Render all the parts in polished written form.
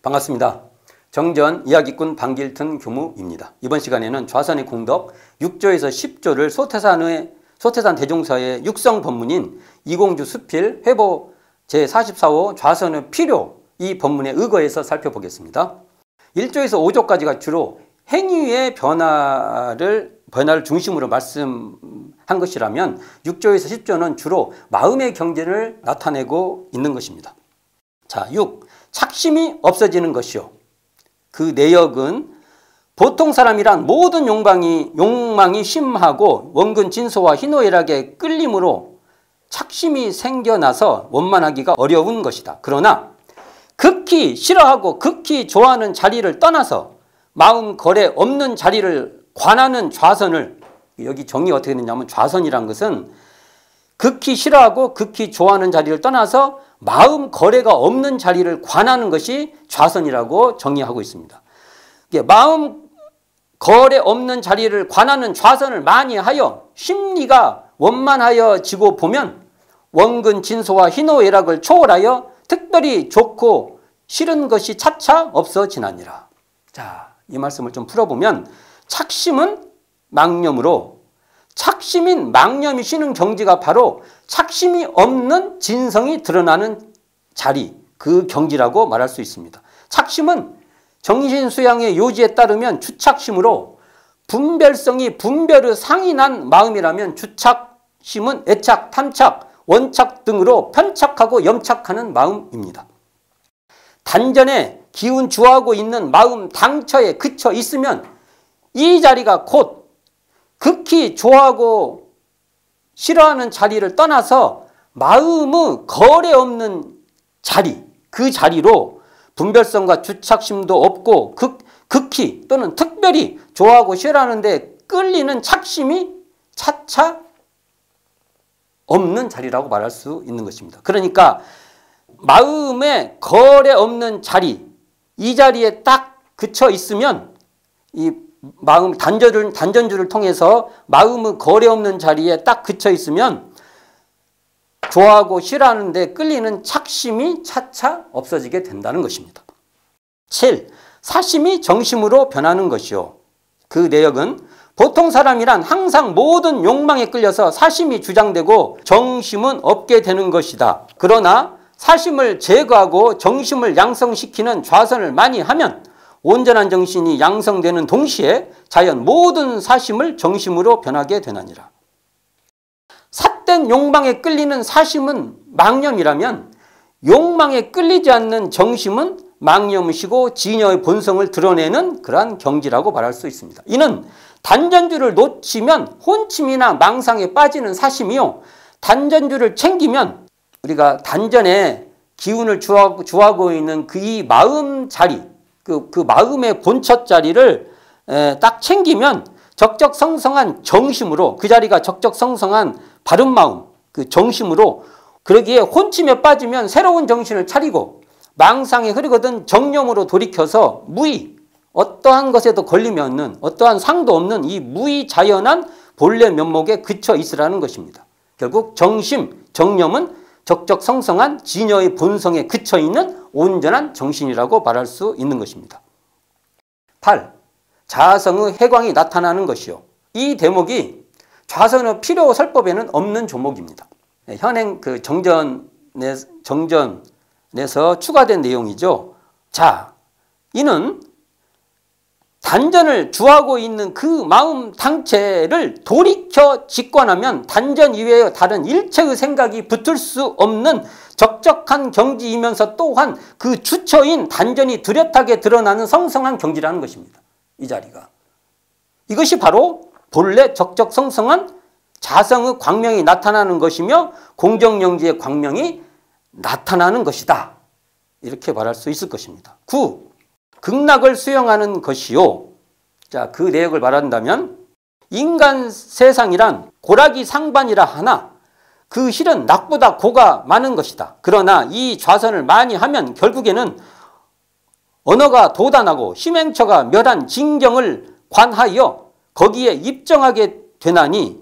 반갑습니다. 정전 이야기꾼 방길튼 교무입니다. 이번 시간에는 좌선의 공덕 6조에서 10조를 소태산 대종사의 육성 법문인 이공주 수필 회보 제44호 좌선의 필요 이 법문에 의거해서 살펴보겠습니다. 1조에서 5조까지가 주로 행위의 변화를 중심으로 말씀한 것이라면 6조에서 10조는 주로 마음의 경제를 나타내고 있는 것입니다. 자, 6. 착심이 없어지는 것이요. 그 내역은 보통 사람이란 모든 욕망이 심하고 원근 진소와 희노애락의 끌림으로 착심이 생겨나서 원만하기가 어려운 것이다. 그러나 극히 싫어하고 극히 좋아하는 자리를 떠나서 마음 거래 없는 자리를 관하는 좌선을, 여기 정의 어떻게 되냐면 좌선이란 것은 극히 싫어하고 극히 좋아하는 자리를 떠나서 마음 거래가 없는 자리를 관하는 것이 좌선이라고 정의하고 있습니다. 마음 거래 없는 자리를 관하는 좌선을 많이 하여 심리가 원만하여지고 보면 원근 진소와 희노애락을 초월하여 특별히 좋고 싫은 것이 차차 없어지나니라. 자, 이 말씀을 좀 풀어보면 착심은 망념으로, 착심인 망념이 쉬는 경지가 바로 착심이 없는 진성이 드러나는 자리, 그 경지라고 말할 수 있습니다. 착심은 정신수양의 요지에 따르면 주착심으로 분별성이 분별의 상이 난 마음이라면 주착심은 애착, 탐착, 원착 등으로 편착하고 염착하는 마음입니다. 단전에 기운 주하고 있는 마음 당처에 그쳐 있으면 이 자리가 곧 극히 좋아하고 싫어하는 자리를 떠나서 마음의 거래 없는 자리, 그 자리로 분별성과 주착심도 없고 극히 또는 특별히 좋아하고 싫어하는데 끌리는 착심이 차차 없는 자리라고 말할 수 있는 것입니다. 그러니까 마음에 거래 없는 자리, 이 자리에 딱 그쳐 있으면 이 마음 단전주를 통해서 마음의 거래 없는 자리에 딱 그쳐 있으면 좋아하고 싫어하는데 끌리는 착심이 차차 없어지게 된다는 것입니다. 7. 사심이 정심으로 변하는 것이요. 그 내역은 보통 사람이란 항상 모든 욕망에 끌려서 사심이 주장되고 정심은 없게 되는 것이다. 그러나 사심을 제거하고 정심을 양성시키는 좌선을 많이 하면 온전한 정신이 양성되는 동시에 자연 모든 사심을 정심으로 변하게 되나니라. 삿된 욕망에 끌리는 사심은 망념이라면 욕망에 끌리지 않는 정심은 망념이시고 진여의 본성을 드러내는 그러한 경지라고 말할 수 있습니다. 이는 단전주를 놓치면 혼침이나 망상에 빠지는 사심이요, 단전주를 챙기면 우리가 단전에 기운을 주하고 있는 그 이 마음 자리, 그 마음의 본첫 자리를 딱 챙기면 적적성성한 정심으로, 그 자리가 적적성성한 바른 마음, 그 정심으로, 그러기에 혼침에 빠지면 새로운 정신을 차리고 망상에 흐르거든 정념으로 돌이켜서 무의, 어떠한 것에도 걸림이 없는, 어떠한 상도 없는 이 무의자연한 본래 면목에 그쳐 있으라는 것입니다. 결국 정심, 정념은 적적성성한 진여의 본성에 그쳐 있는 온전한 정신이라고 말할 수 있는 것입니다. 8. 자성의 해광이 나타나는 것이요. 이 대목이 좌선의 필요 설법에는 없는 조목입니다. 현행 그 정전에서 추가된 내용이죠. 자, 이는 단전을 주하고 있는 그 마음 당체를 돌이켜 직관하면 단전 이외의 다른 일체의 생각이 붙을 수 없는 적적한 경지이면서 또한 그 주처인 단전이 뚜렷하게 드러나는 성성한 경지라는 것입니다. 이 자리가. 이것이 바로 본래 적적성성한 자성의 광명이 나타나는 것이며 공정영지의 광명이 나타나는 것이다. 이렇게 말할 수 있을 것입니다. 9. 극락을 수용하는 것이요. 자, 그 내역을 말한다면 인간 세상이란 고락이 상반이라 하나 그 실은 낙보다 고가 많은 것이다. 그러나 이 좌선을 많이 하면 결국에는 언어가 도단하고 심행처가 멸한 진경을 관하여 거기에 입정하게 되나니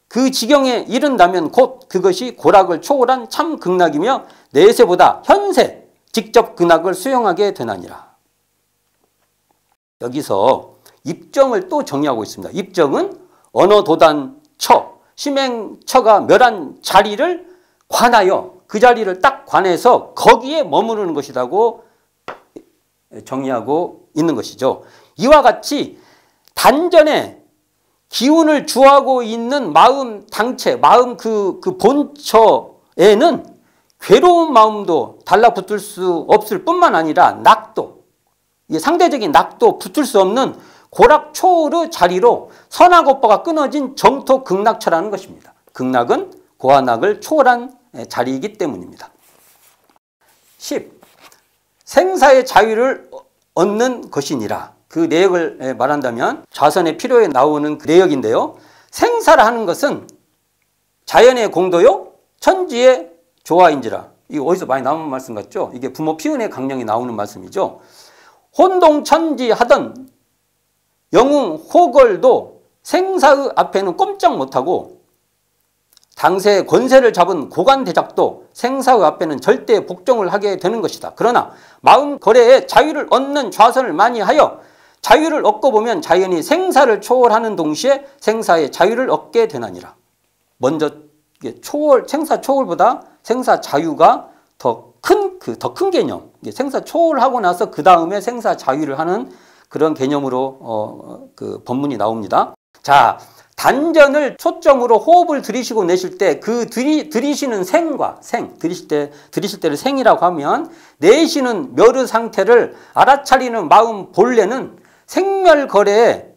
그 지경에 이른다면 곧 그것이 고락을 초월한 참 극락이며 내세보다 현세, 직접 극락을 수용하게 되나니라. 여기서 입정을 또 정의하고 있습니다. 입정은 언어도단처, 심행처가 멸한 자리를 관하여 그 자리를 딱 관해서 거기에 머무르는 것이라고 정의하고 있는 것이죠. 이와 같이 단전에 기운을 주하고 있는 마음 당체, 마음 그 본처에는 괴로운 마음도 달라붙을 수 없을 뿐만 아니라 낙도, 상대적인 낙도 붙을 수 없는 고락초르 자리로 선악오빠가 끊어진 정토 극락처라는 것입니다. 극락은 고한악을 초월한 자리이기 때문입니다. 10. 생사의 자유를 얻는 것이니라. 그 내역을 말한다면 좌선의 필요에 나오는 그 내역인데요. 생사를 하는 것은 자연의 공도요 천지의 조화인지라. 이거 어디서 많이 나오는 말씀 같죠? 이게 부모 피운의 강령이 나오는 말씀이죠. 혼동천지하던 영웅 호걸도 생사의 앞에는 꼼짝 못하고 당세의 권세를 잡은 고관대작도 생사의 앞에는 절대 복종을 하게 되는 것이다. 그러나 마음 거래에 자유를 얻는 좌선을 많이 하여 자유를 얻고 보면 자연히 생사를 초월하는 동시에 생사의 자유를 얻게 되나니라. 먼저 생사 초월보다 생사 자유가 더 큰 개념. 생사 초월하고 나서 그 다음에 생사 자유를 하는 그런 개념으로 그 법문이 나옵니다. 자, 단전을 초점으로 호흡을 들이쉬고 내쉴 때 그 들이쉬는 생과 들이쉴 때를 생이라고 하면 내쉬는 멸의 상태를 알아차리는 마음 본래는 생멸거래에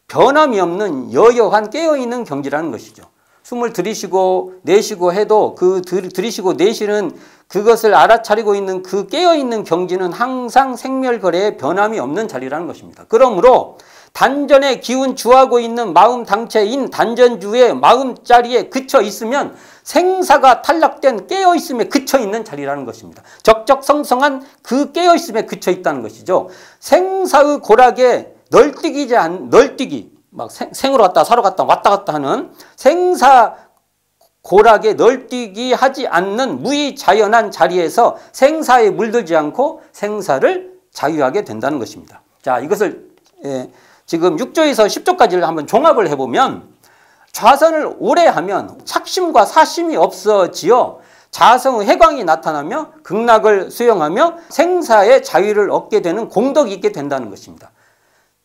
변함이 없는 여여한 깨어있는 경지라는 것이죠. 숨을 들이쉬고 내쉬고 해도 그 들이쉬고 내쉬는 그것을 알아차리고 있는 그 깨어있는 경지는 항상 생멸거래에 변함이 없는 자리라는 것입니다. 그러므로 단전에 기운 주하고 있는 마음 당체인 단전주의 마음자리에 그쳐 있으면 생사가 탈락된 깨어있음에 그쳐 있는 자리라는 것입니다. 적적성성한 그 깨어있음에 그쳐 있다는 것이죠. 생사의 고락에 널뛰기 막 생으로 갔다 사로 갔다 왔다 갔다 하는 생사 고락에 널뛰기 하지 않는 무의자연한 자리에서 생사에 물들지 않고 생사를 자유하게 된다는 것입니다. 자, 이것을 지금 6조에서 10조까지를 한번 종합을 해보면 좌선을 오래 하면 착심과 사심이 없어지어 자성의 해광이 나타나며 극락을 수용하며 생사의 자유를 얻게 되는 공덕이 있게 된다는 것입니다.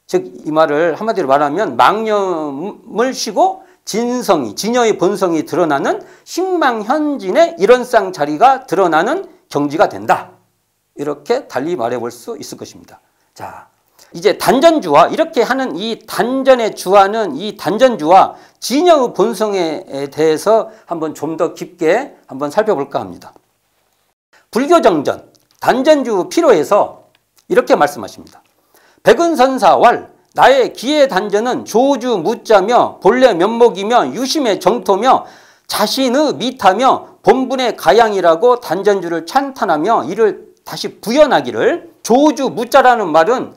즉 이 말을 한마디로 말하면 망념을 쉬고 진여의 본성이 드러나는 식망현진의 일원상 자리가 드러나는 경지가 된다. 이렇게 달리 말해볼 수 있을 것입니다. 자, 이제 단전주와 이렇게 하는 이 단전에 주하는 이 단전주와 진여의 본성에 대해서 한번 좀 더 깊게 한번 살펴볼까 합니다. 불교정전 단전주 필요에서 이렇게 말씀하십니다. 백은선사왈 나의 기의 단전은 조주 무자며 본래 면목이며 유심의 정토며 자신의 미타며 본분의 가양이라고 단전주를 찬탄하며 이를 다시 부연하기를 조주 무자라는 말은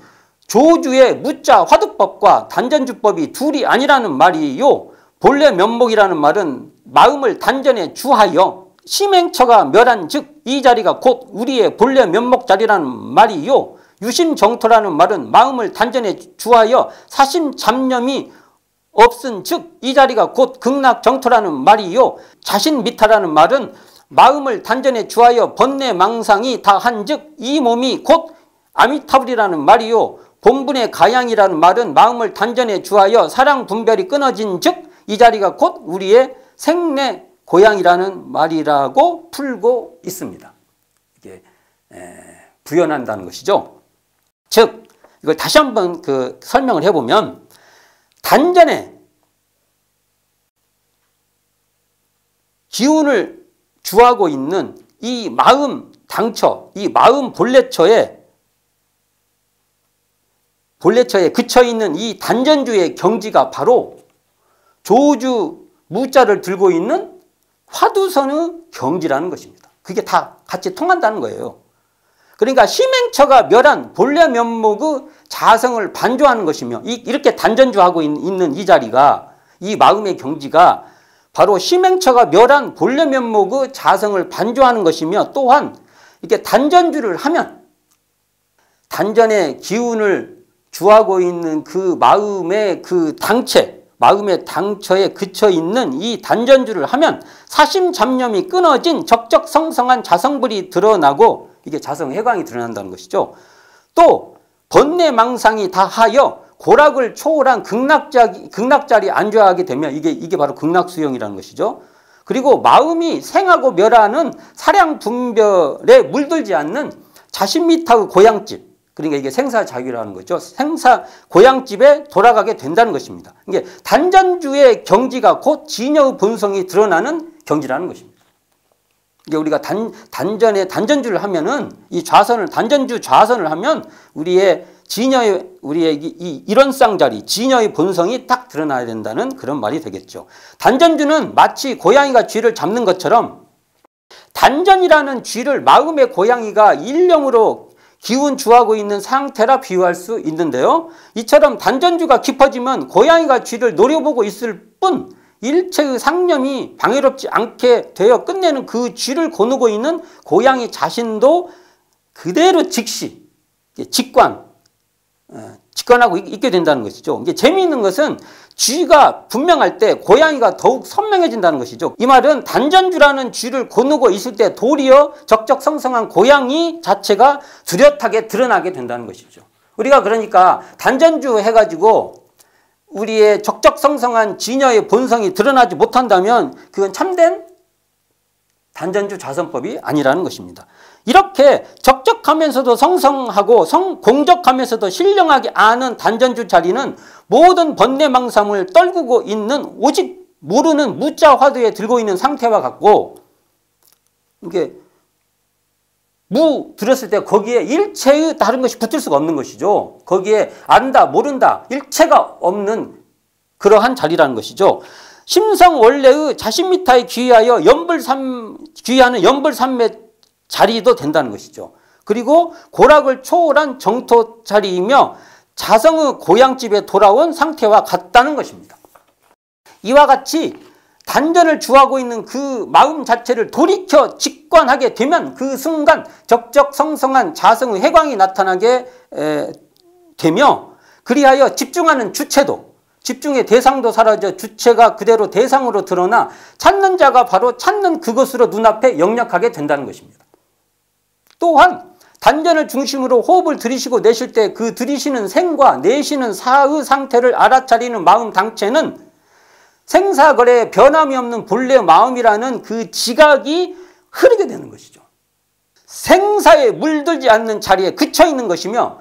조주의 무자 화두법과 단전주법이 둘이 아니라는 말이요. 본래 면목이라는 말은 마음을 단전에 주하여 심행처가 멸한 즉 이 자리가 곧 우리의 본래 면목 자리라는 말이요. 유심정토라는 말은 마음을 단전에 주하여 사심 잡념이 없은 즉 이 자리가 곧 극락정토라는 말이요. 자신미타라는 말은 마음을 단전에 주하여 번뇌망상이 다한 즉 이 몸이 곧 아미타불이라는 말이요. 본분의 가양이라는 말은 마음을 단전에 주하여 사랑 분별이 끊어진 즉 이 자리가 곧 우리의 생내 고향이라는 말이라고 풀고 있습니다. 이게 부연한다는 것이죠. 즉 이걸 다시 한번 설명을 해보면 단전에 기운을 주하고 있는 이 마음 당처, 이 마음 본래처에 그쳐있는 이 단전주의 경지가 바로 조주 무자를 들고 있는 화두선의 경지라는 것입니다. 그게 다 같이 통한다는 거예요. 그러니까 심행처가 멸한 본래 면목의 자성을 반조하는 것이며 이렇게 단전주하고 있는 이 자리가 이 마음의 경지가 바로 심행처가 멸한 본래 면목의 자성을 반조하는 것이며 또한 이렇게 단전주를 하면 단전의 기운을 주하고 있는 그 마음의 그 당체, 마음의 당처에 그쳐 있는 이 단전주를 하면 사심잡념이 끊어진 적적성성한 자성불이 드러나고 이게 자성해광이 드러난다는 것이죠. 또 번뇌망상이 다하여 고락을 초월한 극락자리 안주하게 되면 이게 바로 극락수용이라는 것이죠. 그리고 마음이 생하고 멸하는 사량분별에 물들지 않는 자신미타의 고향집, 그러니까 이게 생사자유라는 거죠. 생사 고향집에 돌아가게 된다는 것입니다. 이게 단전주의 경지가 곧 진여의 본성이 드러나는 경지라는 것입니다. 이게 우리가 단전주를 하면은 이 좌선을 단전주 좌선을 하면 우리의 이 일원상자리 진여의 본성이 딱 드러나야 된다는 그런 말이 되겠죠. 단전주는 마치 고양이가 쥐를 잡는 것처럼 단전이라는 쥐를 마음의 고양이가 일령으로 기운 주하고 있는 상태라 비유할 수 있는데요. 이처럼 단전주가 깊어지면 고양이가 쥐를 노려보고 있을 뿐 일체의 상념이 방해롭지 않게 되어 끝내는 그 쥐를 거느고 있는 고양이 자신도 그대로 직시, 직관하고 있게 된다는 것이죠. 이게 재미있는 것은 쥐가 분명할 때 고양이가 더욱 선명해진다는 것이죠. 이 말은 단전주라는 쥐를 거느고 있을 때 도리어 적적성성한 고양이 자체가 뚜렷하게 드러나게 된다는 것이죠. 우리가 그러니까 단전주 해가지고 우리의 적적성성한 진여의 본성이 드러나지 못한다면 그건 참된 단전주 좌선법이 아니라는 것입니다. 이렇게 적적하면서도 성성하고 공적하면서도 신령하게 아는 단전주 자리는 모든 번뇌망상을 떨구고 있는 오직 모르는 무자 화두에 들고 있는 상태와 같고, 이게 무 들었을 때 거기에 일체의 다른 것이 붙을 수가 없는 것이죠. 거기에 안다 모른다 일체가 없는 그러한 자리라는 것이죠. 심성 원래의 자신미타에 귀하여 귀하는 연불삼매 자리도 된다는 것이죠. 그리고 고락을 초월한 정토 자리이며 자성의 고향집에 돌아온 상태와 같다는 것입니다. 이와 같이 단전을 주하고 있는 그 마음 자체를 돌이켜 직관하게 되면 그 순간 적적성성한 자성의 해광이 나타나게 되며, 그리하여 집중하는 주체도, 집중의 대상도 사라져 주체가 그대로 대상으로 드러나 찾는 자가 바로 찾는 그것으로 눈앞에 역력하게 된다는 것입니다. 또한 단전을 중심으로 호흡을 들이쉬고 내쉴 때 그 들이쉬는 생과 내쉬는 사의 상태를 알아차리는 마음 당체는 생사거래에 변함이 없는 본래의 마음이라는 그 지각이 흐르게 되는 것이죠. 생사에 물들지 않는 자리에 그쳐 있는 것이며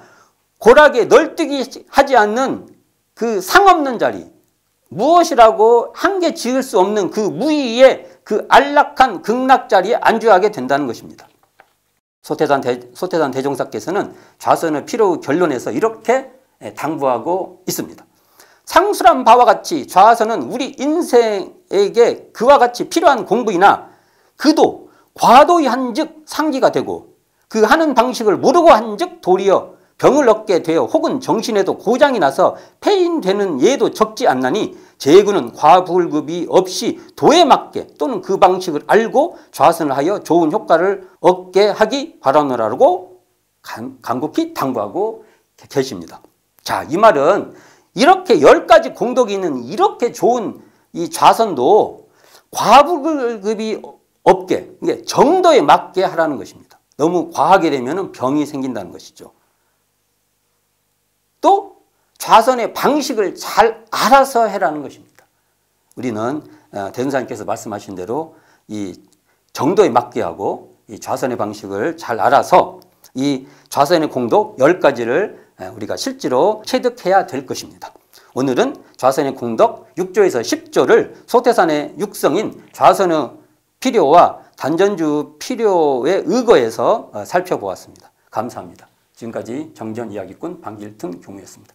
고락에 널뛰기 하지 않는 그 상없는 자리, 무엇이라고 한계 지을 수 없는 그 무의의 그 안락한 극락 자리에 안주하게 된다는 것입니다. 소태산 대종사께서는 좌선의 필요 결론에서 이렇게 당부하고 있습니다. 상술한 바와 같이 좌선은 우리 인생에게 그와 같이 필요한 공부이나 그도 과도히 한즉 상기가 되고 그 하는 방식을 모르고 한즉 도리어 병을 얻게 되어 혹은 정신에도 고장이 나서 폐인되는 예도 적지 않나니 제구는 과불급이 없이 도에 맞게 또는 그 방식을 알고 좌선을 하여 좋은 효과를 얻게 하기 바라노라고 간곡히 당부하고 계십니다. 자, 이 말은 이렇게 10가지 공덕이 있는 이렇게 좋은 이 좌선도 과불급이 없게, 이게 정도에 맞게 하라는 것입니다. 너무 과하게 되면 병이 생긴다는 것이죠. 또 좌선의 방식을 잘 알아서 해라는 것입니다. 우리는 대승사님께서 말씀하신 대로 이 정도에 맞게 하고 이 좌선의 방식을 잘 알아서 이 좌선의 공덕 10가지를 우리가 실제로 체득해야 될 것입니다. 오늘은 좌선의 공덕 6조에서 10조를 소태산의 육성인 좌선의 필요와 단전주 필요에 의거해서 살펴보았습니다. 감사합니다. 지금까지 정전 이야기꾼 방길튼 교무였습니다.